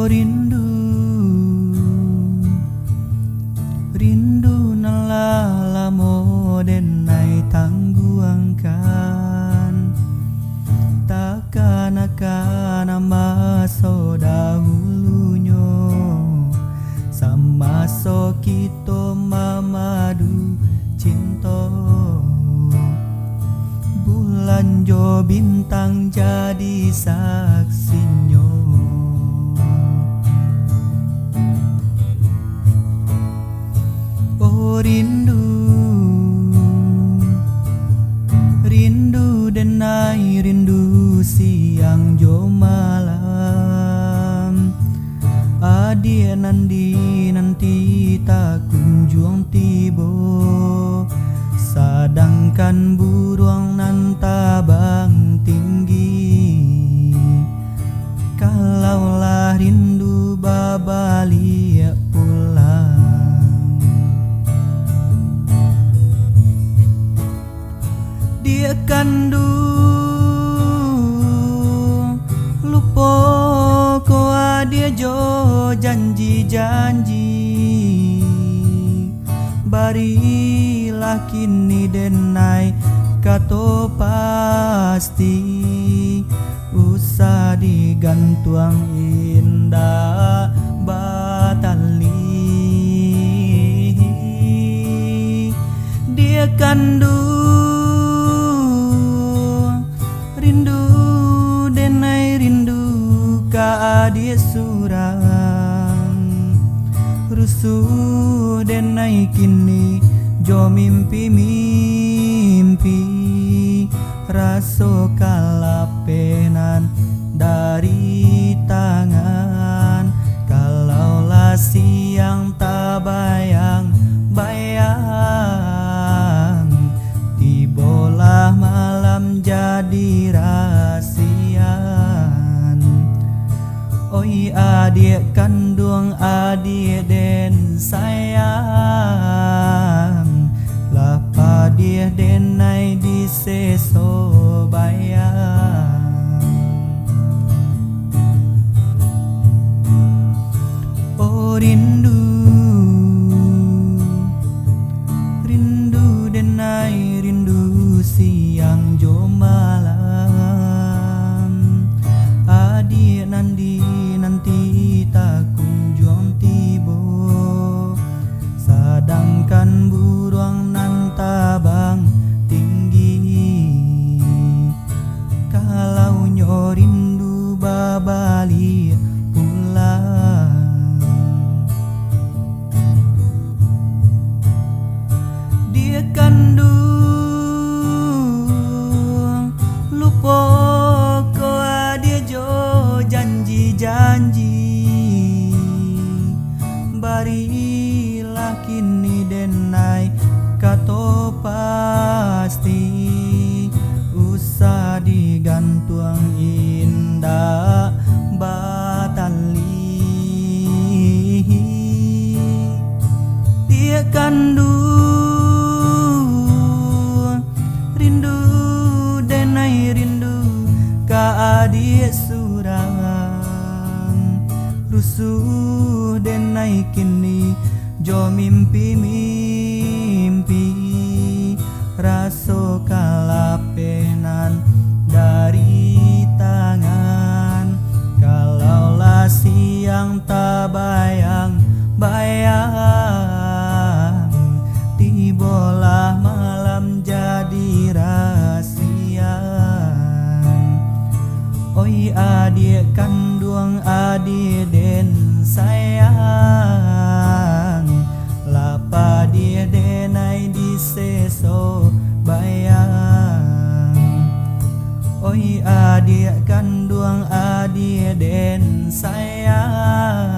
rindu, rindu nalalamo denai tangguangkan, takkan akan maso dahulunyo, sama so kito mamadu cinta. Bulan jo bintang jadi saksinyo. Oh rindu, rindu denai rindu siang jo malam. Adik nanti tak kunjung tibo, sedangkan burung nan tabang tinggi. Kalaulah rindu babalik pulang, dia kandu lupa ko dia jo janji-janji. Barilah kini denai kato pasti, usah digantuang indah batali. Dia kandu rindu denai rindu ka dia surang, rusuh denai kini jo mimpi-mimpi, raso kalapenan dari tangan. Kalaulah siang tak bayang-bayang, tibolah malam jadi rahasian. Oi adik kandung adik den sayang, lapa dia denai di seso bayang. Oh rindu, rindu denai rindu siang jo malam. Adik nanti tak kunjung tibo, sedangkan burung nan tabang tinggi. Kalau nyo rindu babalik pulang, dia kandu lupa ko dia jo janji-janji. Barilah kini denai kato pasti, usah digantuang indah batali. Dia kandu rindu denai rindu ka adik surang, rusuh denai kini jo mimpi-mimpi, raso kalapenan dari tangan. Kalaulah siang tak bayang-bayang, tibolah malam jadi rahasian. Oi adik kandung adik den sayang, lapa dia denai di seso bayang. Oi adik kandung adik den sayang,